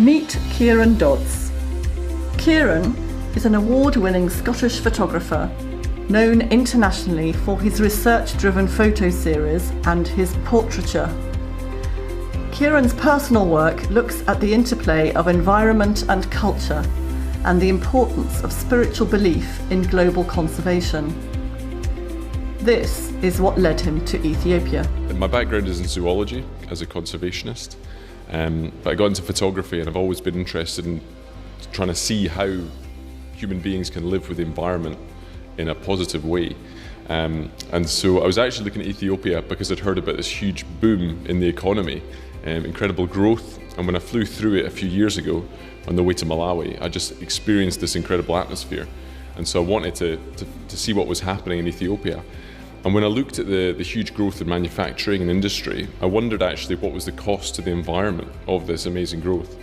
Meet Kieran Dodds. Kieran is an award-winning Scottish photographer, known internationally for his research-driven photo series and his portraiture. Kieran's personal work looks at the interplay of environment and culture and the importance of spiritual belief in global conservation. This is what led him to Ethiopia. My background is in zoology as a conservationist, but I got into photography and I've always been interested in trying to see how human beings can live with the environment in a positive way. And so I was actually looking at Ethiopia because I'd heard about this huge boom in the economy, incredible growth, and when I flew through it a few years ago on the way to Malawi, I just experienced this incredible atmosphere. And so I wanted to see what was happening in Ethiopia. And when I looked at the huge growth in manufacturing and industry, I wondered actually what was the cost to the environment of this amazing growth.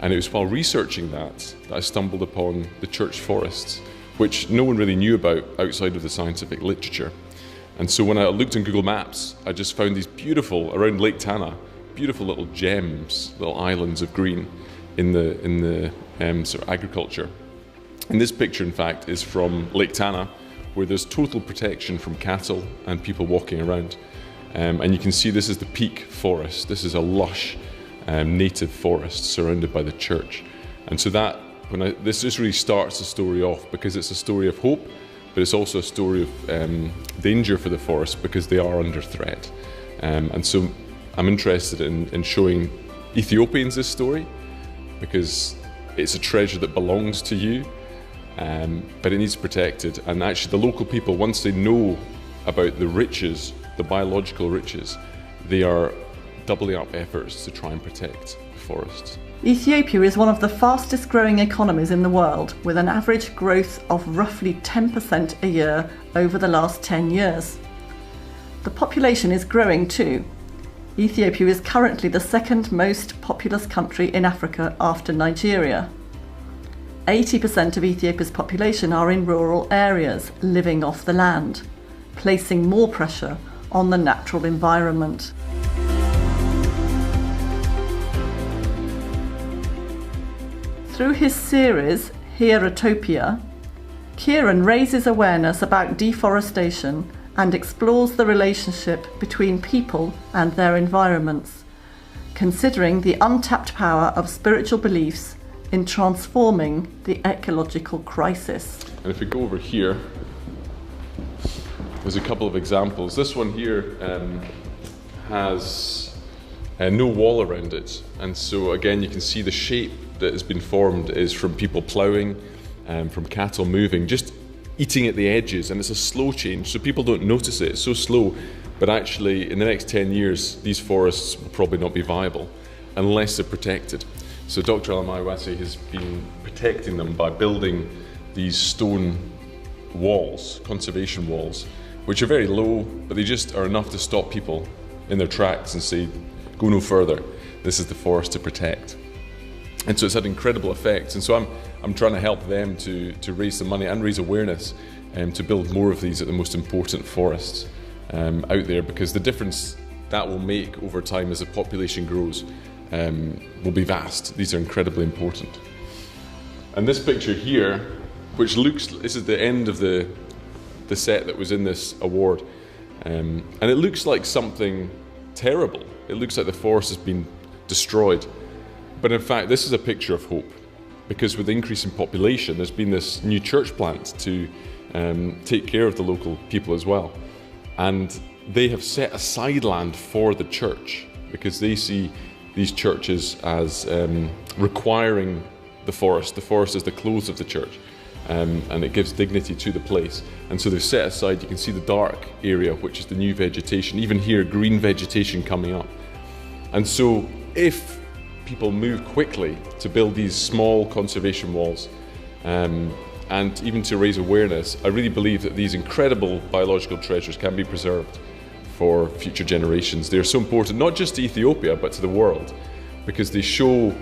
And it was while researching that I stumbled upon the church forests, which no one really knew about outside of the scientific literature. And so when I looked on Google Maps, I just found these beautiful, around Lake Tana, beautiful little gems, little islands of green in the sort of agriculture. And this picture, in fact, is from Lake Tana, where there's total protection from cattle and people walking around. And you can see this is the peak forest. This is a lush native forest surrounded by the church. And so this just really starts the story off, because it's a story of hope, but it's also a story of danger for the forest because they are under threat. And so I'm interested in showing Ethiopians this story because it's a treasure that belongs to you, but it needs protected. And actually the local people, once they know about the riches, the biological riches, they are doubling up efforts to try and protect the forests. Ethiopia is one of the fastest growing economies in the world, with an average growth of roughly 10% a year over the last 10 years. The population is growing too. Ethiopia is currently the second most populous country in Africa after Nigeria. 80% of Ethiopia's population are in rural areas, living off the land, placing more pressure on the natural environment. Through his series, Ethiopia, Kieran raises awareness about deforestation and explores the relationship between people and their environments, considering the untapped power of spiritual beliefs in transforming the ecological crisis. And if we go over here, there's a couple of examples. This one here has no wall around it, and so again you can see the shape that has been formed is from people ploughing, from cattle moving, just eating at the edges, and it's a slow change, so people don't notice it. It's so slow, but actually in the next 10 years these forests will probably not be viable unless they're protected. So Dr. Alamaiwase has been protecting them by building these stone walls, conservation walls, which are very low, but they just are enough to stop people in their tracks and say, go no further, this is the forest to protect. And so it's had incredible effects. And so I'm trying to help them to raise the money and raise awareness to build more of these at the most important forests out there, because the difference that will make over time as the population grows will be vast. These are incredibly important. And this picture here, which this is the end of the set that was in this award, and it looks like something terrible. It looks like the forest has been destroyed. But in fact, this is a picture of hope, because with the increase in population, there's been this new church plant to take care of the local people as well. And they have set aside land for the church because they see these churches as requiring the forest. The forest is the clothes of the church, and it gives dignity to the place. And so they've set aside, you can see the dark area, which is the new vegetation. Even here, green vegetation coming up. And so if people move quickly to build these small conservation walls and even to raise awareness, I really believe that these incredible biological treasures can be preserved for future generations. They're so important, not just to Ethiopia, but to the world, because they show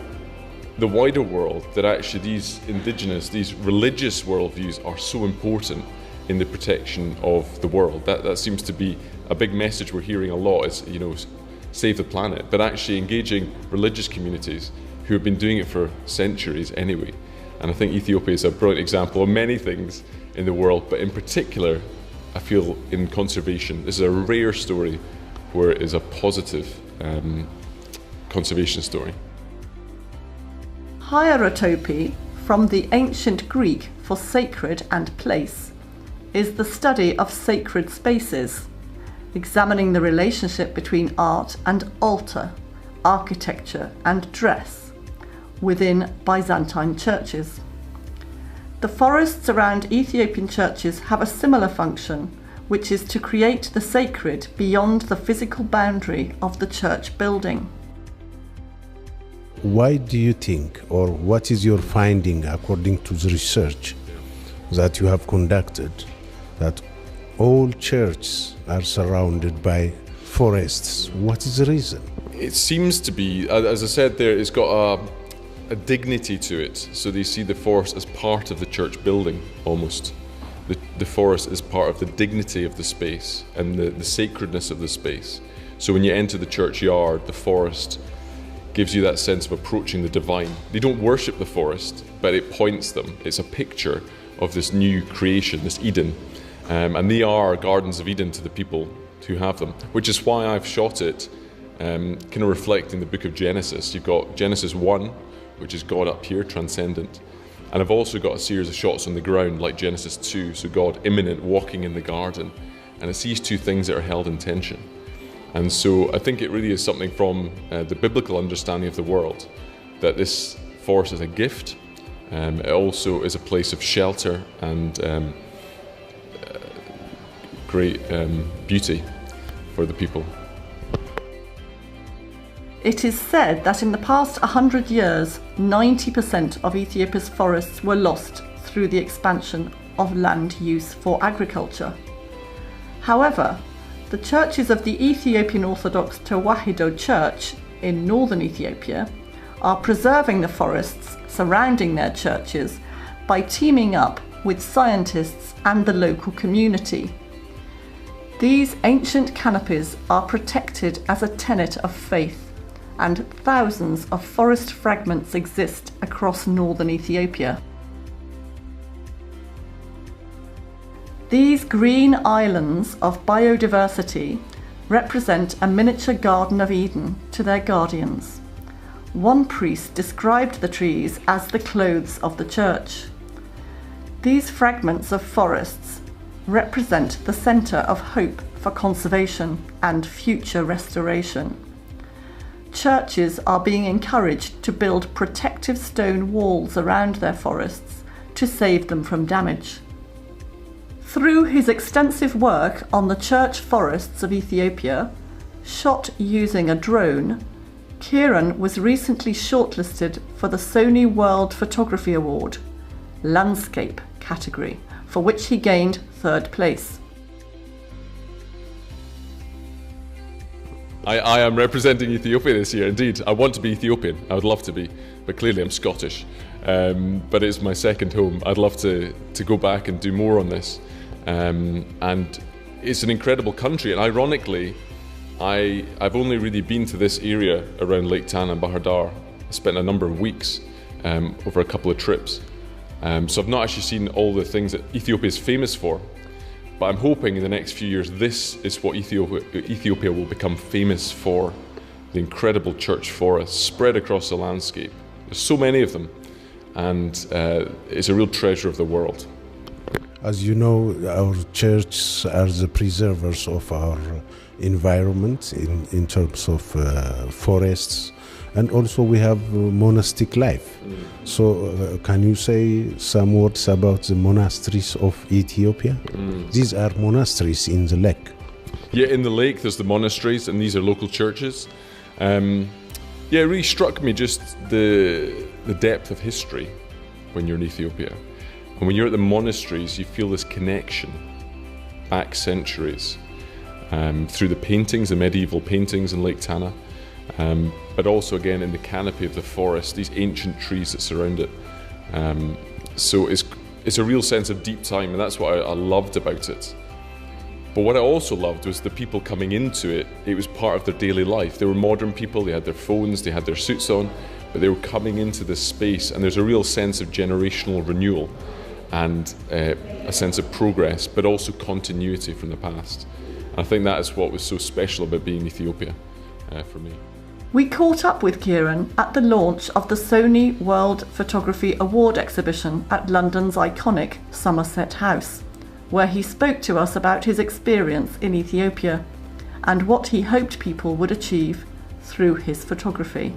the wider world that actually these indigenous, these religious worldviews are so important in the protection of the world. That seems to be a big message we're hearing a lot, is, save the planet, but actually engaging religious communities who have been doing it for centuries anyway. And I think Ethiopia is a brilliant example of many things in the world, but in particular, I feel in conservation, this is a rare story where it is a positive conservation story. Hierotope, from the ancient Greek for sacred and place, is the study of sacred spaces, examining the relationship between art and altar, architecture and dress, within Byzantine churches. The forests around Ethiopian churches have a similar function, which is to create the sacred beyond the physical boundary of the church building. Why do you think, or what is your finding according to the research that you have conducted, that all churches are surrounded by forests? What is the reason? It seems to be, as I said there, it's got a dignity to it. So they see the forest as part of the church building, almost. The forest is part of the dignity of the space and the sacredness of the space. So when you enter the churchyard, the forest gives you that sense of approaching the divine. They don't worship the forest, but it points them. It's a picture of this new creation, this Eden. And they are gardens of Eden to the people who have them, which is why I've shot it kind of reflecting the book of Genesis. You've got Genesis 1, which is God up here, transcendent. And I've also got a series of shots on the ground, like Genesis 2, so God immanent, walking in the garden. And it's these two things that are held in tension. And so I think it really is something from the biblical understanding of the world, that this forest is a gift. It also is a place of shelter and great beauty for the people. It is said that in the past 100 years, 90% of Ethiopia's forests were lost through the expansion of land use for agriculture. However, the churches of the Ethiopian Orthodox Tewahedo Church in northern Ethiopia are preserving the forests surrounding their churches by teaming up with scientists and the local community. These ancient canopies are protected as a tenet of faith, and thousands of forest fragments exist across northern Ethiopia. These green islands of biodiversity represent a miniature Garden of Eden to their guardians. One priest described the trees as the clothes of the church. These fragments of forests represent the centre of hope for conservation and future restoration. Churches are being encouraged to build protective stone walls around their forests to save them from damage. Through his extensive work on the church forests of Ethiopia, shot using a drone, Kieran was recently shortlisted for the Sony World Photography Award, Landscape category, for which he gained 3rd place. I am representing Ethiopia this year, indeed. I want to be Ethiopian, I would love to be, but clearly I'm Scottish. But it's my second home. I'd love to go back and do more on this. And it's an incredible country, and ironically, I've only really been to this area around Lake Tana and Bahir Dar. I spent a number of weeks over a couple of trips. So I've not actually seen all the things that Ethiopia is famous for, but I'm hoping in the next few years this is what Ethiopia will become famous for. The incredible church forests spread across the landscape. There's so many of them, and it's a real treasure of the world. As you know, our churches are the preservers of our environment in terms of forests, and also we have monastic life. So can you say some words about the monasteries of Ethiopia? These are monasteries in the lake. Yeah, in the lake there's the monasteries, and these are local churches. Yeah, it really struck me just the depth of history when you're in Ethiopia. And when you're at the monasteries, you feel this connection back centuries through the paintings, the medieval paintings in Lake Tana, but also again in the canopy of the forest, these ancient trees that surround it. So it's a real sense of deep time, and that's what I loved about it. But what I also loved was the people coming into it. It was part of their daily life. They were modern people, they had their phones, they had their suits on, but they were coming into this space, and there's a real sense of generational renewal and a sense of progress, but also continuity from the past. And I think that is what was so special about being in Ethiopia for me. We caught up with Kieran at the launch of the Sony World Photography Award exhibition at London's iconic Somerset House, where he spoke to us about his experience in Ethiopia and what he hoped people would achieve through his photography.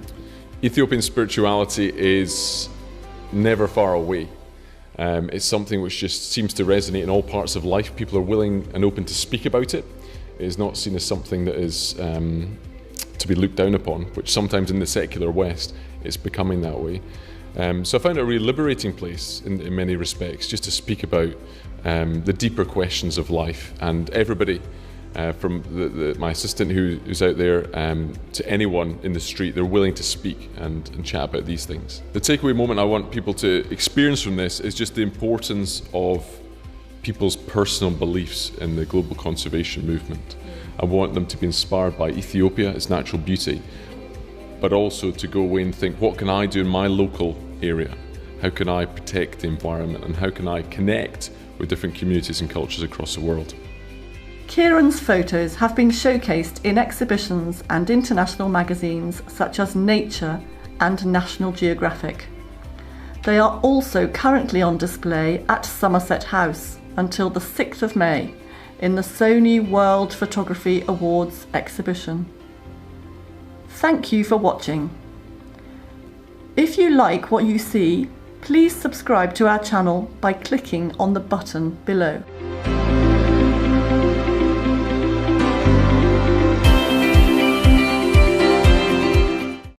Ethiopian spirituality is never far away. It's something which just seems to resonate in all parts of life. People are willing and open to speak about it. It is not seen as something that is to be looked down upon, which sometimes in the secular West it's becoming that way. So I found it a really liberating place in many respects, just to speak about the deeper questions of life. And everybody, from my assistant who's out there to anyone in the street, they're willing to speak and chat about these things. The takeaway moment I want people to experience from this is just the importance of people's personal beliefs in the global conservation movement. I want them to be inspired by Ethiopia, its natural beauty, but also to go away and think, what can I do in my local area? How can I protect the environment, and how can I connect with different communities and cultures across the world? Kieran's photos have been showcased in exhibitions and international magazines such as Nature and National Geographic. They are also currently on display at Somerset House until the 6th of May in the Sony World Photography Awards exhibition. Thank you for watching. If you like what you see, please subscribe to our channel by clicking on the button below.